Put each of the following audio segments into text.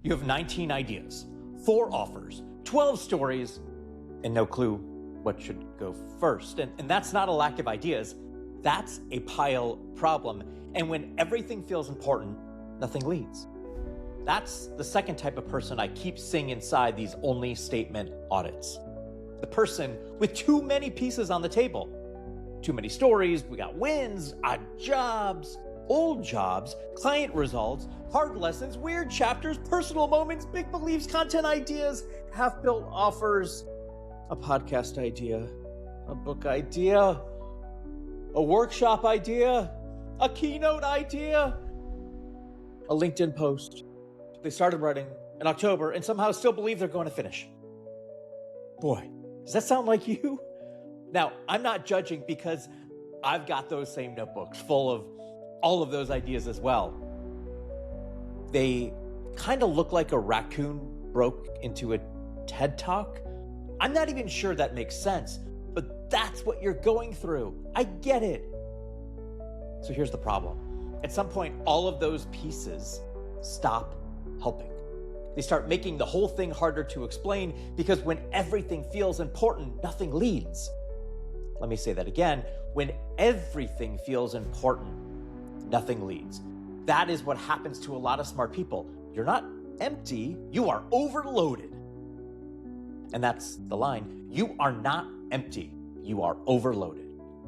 You have 19 ideas, 4 offers, 12 stories, and no clue what should go first. And that's not a lack of ideas. That's a pile problem. And when everything feels important, nothing leads. That's the second type of person I keep seeing inside these only statement audits. The person with too many pieces on the table. Too many stories, we got wins, odd jobs, old jobs, client results, hard lessons, weird chapters, personal moments, big beliefs, content ideas, half-built offers, a podcast idea, a book idea, a workshop idea, a keynote idea, a LinkedIn post they started writing in October and somehow still believe they're going to finish. Boy, does that sound like you? Now, I'm not judging because I've got those same notebooks full of all of those ideas as well. They kind of look like a raccoon broke into a TED Talk. I'm not even sure that makes sense, but that's what you're going through. I get it. So here's the problem. At some point, all of those pieces stop helping. They start making the whole thing harder to explain because when everything feels important, nothing leads. Let me say that again. When everything feels important, nothing leads. That is what happens to a lot of smart people. You're not empty, you are overloaded. And that's the line. You are not empty, you are overloaded.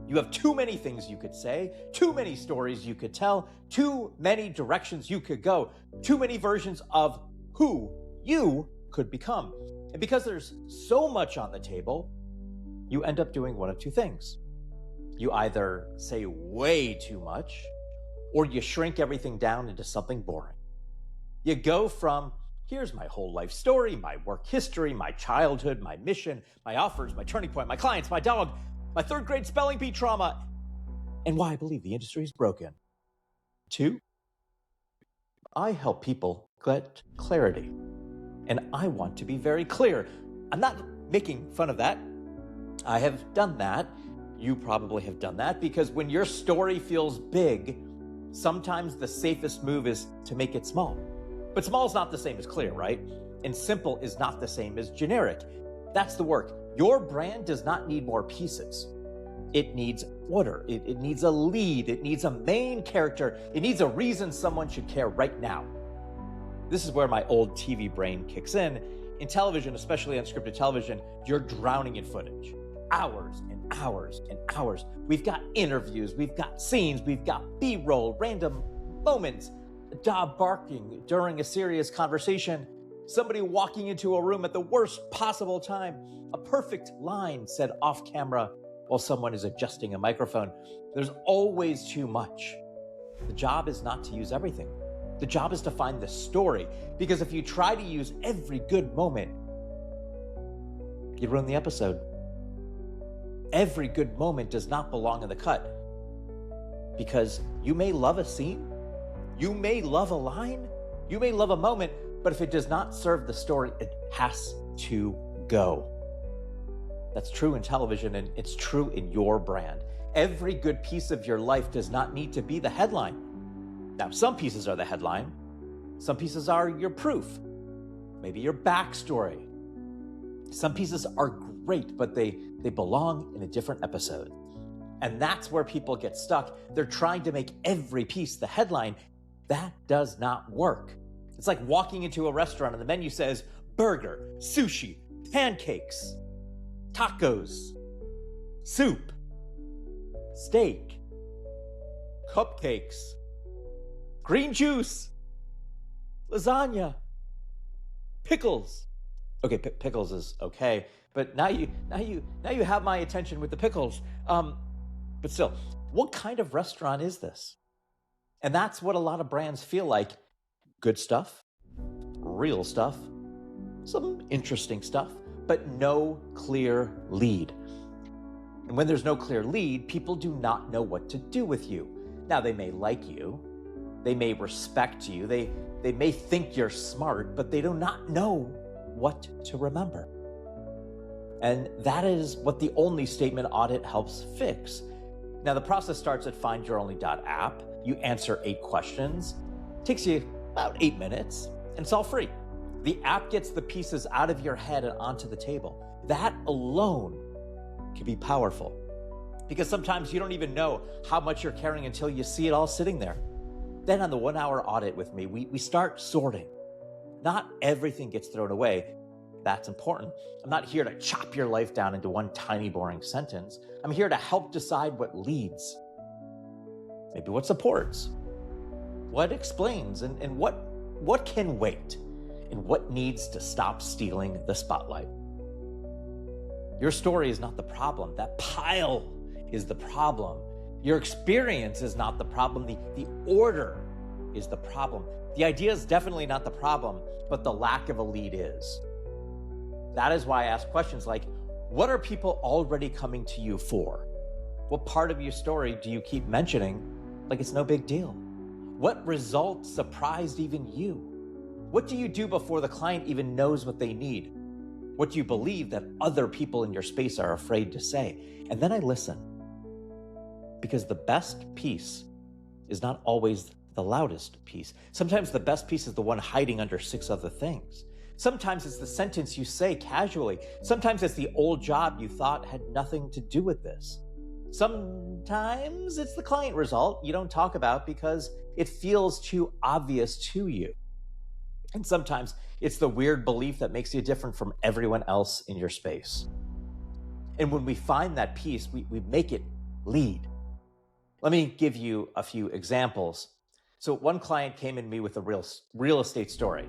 You have too many things you could say, too many stories you could tell, too many directions you could go, too many versions of who you could become. And because there's so much on the table, you end up doing one of two things. You either say way too much, or you shrink everything down into something boring. You go from, here's my whole life story, my work history, my childhood, my mission, my offers, my turning point, my clients, my dog, my 3rd grade spelling bee trauma, and why I believe the industry is broken. 2, I help people get clarity. And I want to be very clear. I'm not making fun of that. I have done that. You probably have done that because when your story feels big, sometimes the safest move is to make it small. But small is not the same as clear, right? And simple is not the same as generic. That's the work. Your brand does not need more pieces. It needs order. It needs a lead. It needs a main character. It needs a reason someone should care right now. This is where my old TV brain kicks in. In television, especially unscripted television, you're drowning in footage. Hours and hours and hours. We've got interviews, we've got scenes, we've got B-roll, random moments, a dog barking during a serious conversation, somebody walking into a room at the worst possible time, a perfect line said off camera while someone is adjusting a microphone. There's always too much. The job is not to use everything. The job is to find the story, because if you try to use every good moment, you ruin the episode. Every good moment does not belong in the cut, because you may love a scene, you may love a line, you may love a moment, but if it does not serve the story, it has to go. That's true in television, and it's true in your brand. Every good piece of your life does not need to be the headline. Now, some pieces are the headline. Some pieces are your proof, maybe your backstory. Some pieces are great, but they belong in a different episode. And that's where people get stuck. They're trying to make every piece the headline. That does not work. It's like walking into a restaurant and the menu says burger, sushi, pancakes, tacos, soup, steak, cupcakes, green juice, lasagna, pickles. Okay, pickles is okay, but now you have my attention with the pickles. But still, what kind of restaurant is this? And that's what a lot of brands feel like. Good stuff, real stuff, some interesting stuff, but no clear lead. And when there's no clear lead, people do not know what to do with you. Now, they may like you, they may respect you, they may think you're smart, but they do not know what to remember. And that is what the ONLY Statement Audit helps fix. Now, the process starts at findyouronly.app. You answer 8 questions. It takes you about 8 minutes, and it's all free. The app gets the pieces out of your head and onto the table. That alone can be powerful, because sometimes you don't even know how much you're carrying until you see it all sitting there. Then on the 1 hour audit with me, we start sorting. Not everything gets thrown away. That's important. I'm not here to chop your life down into one tiny boring sentence. I'm here to help decide what leads, maybe what supports, what explains, and what can wait, and what needs to stop stealing the spotlight. Your story is not the problem. That pile is the problem. Your experience is not the problem. The order is the problem. The idea is definitely not the problem, but the lack of a lead is. That is why I ask questions like, what are people already coming to you for? What part of your story do you keep mentioning like it's no big deal? What result surprised even you? What do you do before the client even knows what they need? What do you believe that other people in your space are afraid to say? And then I listen. Because the best piece is not always the loudest piece. Sometimes the best piece is the one hiding under 6 other things. Sometimes it's the sentence you say casually. Sometimes it's the old job you thought had nothing to do with this. Sometimes it's the client result you don't talk about because it feels too obvious to you. And sometimes it's the weird belief that makes you different from everyone else in your space. And when we find that piece, we make it lead. Let me give you a few examples. So one client came in me with a real estate story.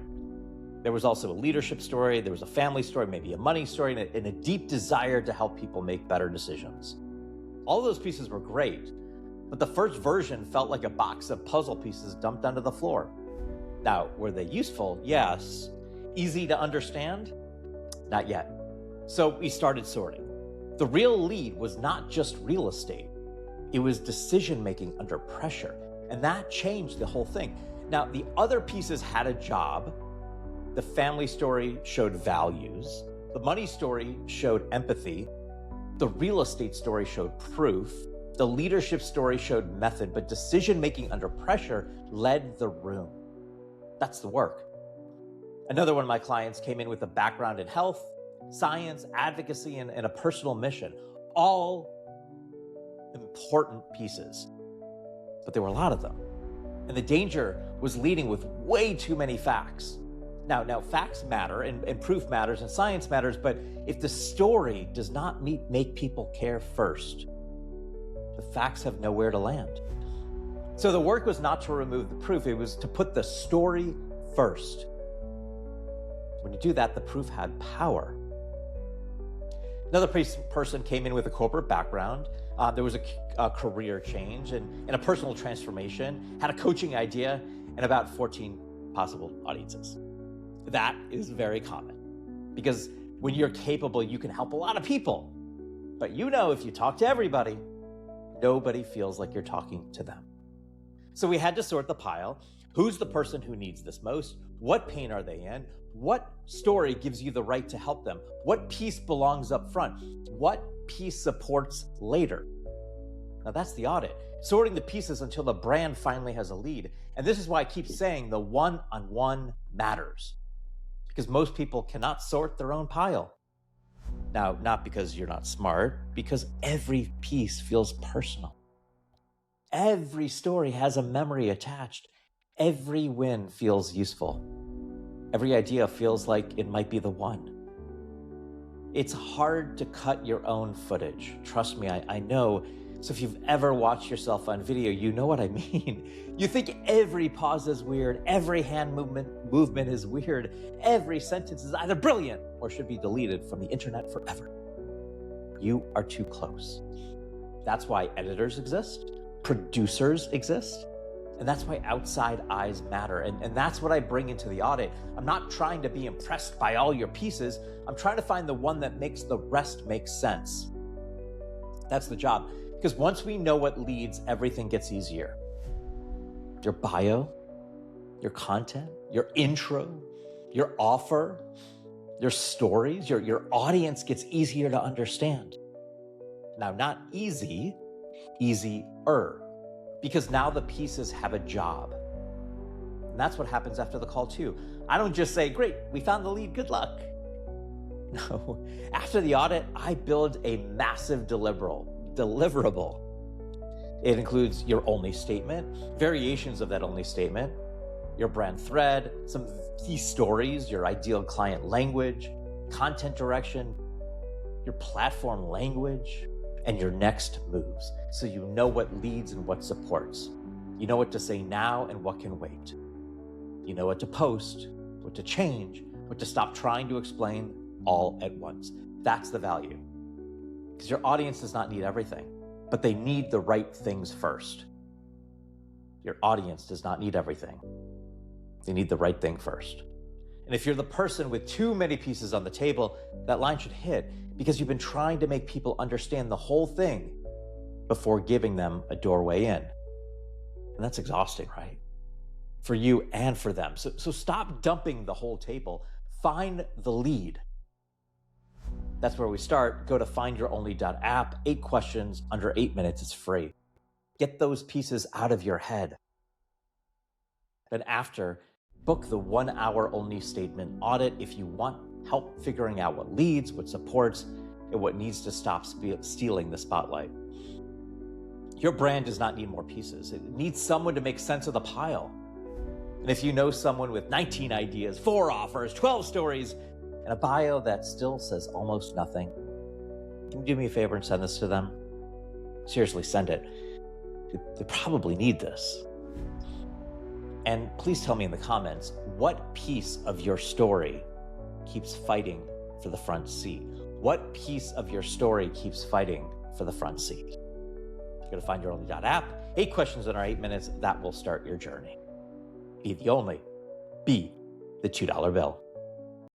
There was also a leadership story, there was a family story, maybe a money story, and a deep desire to help people make better decisions. All those pieces were great, but the first version felt like a box of puzzle pieces dumped onto the floor. Now, were they useful? Yes. Easy to understand? Not yet. So we started sorting. The real lead was not just real estate. It was decision-making under pressure, and that changed the whole thing. Now, the other pieces had a job. The family story showed values. The money story showed empathy. The real estate story showed proof. The leadership story showed method, but decision-making under pressure led the room. That's the work. Another one of my clients came in with a background in health, science, advocacy, and a personal mission. All important pieces, but there were a lot of them. And the danger was leading with way too many facts. Now facts matter and proof matters and science matters, but if the story does not make people care first, the facts have nowhere to land. So the work was not to remove the proof, it was to put the story first. When you do that, the proof had power. Another person came in with a corporate background. There was a career change and a personal transformation, had a coaching idea, and about 14 possible audiences. That is very common because when you're capable, you can help a lot of people. But if you talk to everybody, nobody feels like you're talking to them. So we had to sort the pile. Who's the person who needs this most? What pain are they in? What story gives you the right to help them? What piece belongs up front? What piece supports later? Now that's the audit, sorting the pieces until the brand finally has a lead. And this is why I keep saying the one-on-one matters, because most people cannot sort their own pile. Now, not because you're not smart, because every piece feels personal. Every story has a memory attached. Every win feels useful. Every idea feels like it might be the one. It's hard to cut your own footage. Trust me, I know. So if you've ever watched yourself on video, you know what I mean. You think every pause is weird, every hand movement is weird, every sentence is either brilliant or should be deleted from the internet forever. You are too close. That's why editors exist, producers exist, and that's why outside eyes matter. And that's what I bring into the audit. I'm not trying to be impressed by all your pieces. I'm trying to find the one that makes the rest make sense. That's the job. Because once we know what leads, everything gets easier. Your bio, your content, your intro, your offer, your stories, your audience gets easier to understand. Now, not easy, easier. Because now the pieces have a job. And that's what happens after the call too. I don't just say, great, we found the lead, good luck. No, after the audit, I build a massive deliverable. It includes your only statement, variations of that only statement, your brand thread, some key stories, your ideal client language, content direction, your platform language, and your next moves. So you know what leads and what supports. You know what to say now and what can wait. You know what to post, what to change, what to stop trying to explain all at once. That's the value. Because your audience does not need everything, but they need the right things first. Your audience does not need everything. They need the right thing first. And if you're the person with too many pieces on the table, that line should hit because you've been trying to make people understand the whole thing before giving them a doorway in. And that's exhausting, right? For you and for them. So stop dumping the whole table. Find the lead. That's where we start. Go to findyouronly.app. 8 questions under 8 minutes. It's free. Get those pieces out of your head. Then after, book the 1 hour only statement audit if you want help figuring out what leads, what supports, and what needs to stop stealing the spotlight. Your brand does not need more pieces. It needs someone to make sense of the pile. And if you know someone with 19 ideas, 4 offers, 12 stories, and a bio that still says almost nothing, can you do me a favor and send this to them? Seriously, send it. They probably need this. And please tell me in the comments, what piece of your story keeps fighting for the front seat? What piece of your story keeps fighting for the front seat? Go to findyouronly.app. 8 questions in our 8 minutes. That will start your journey. Be the only. Be the $2 bill.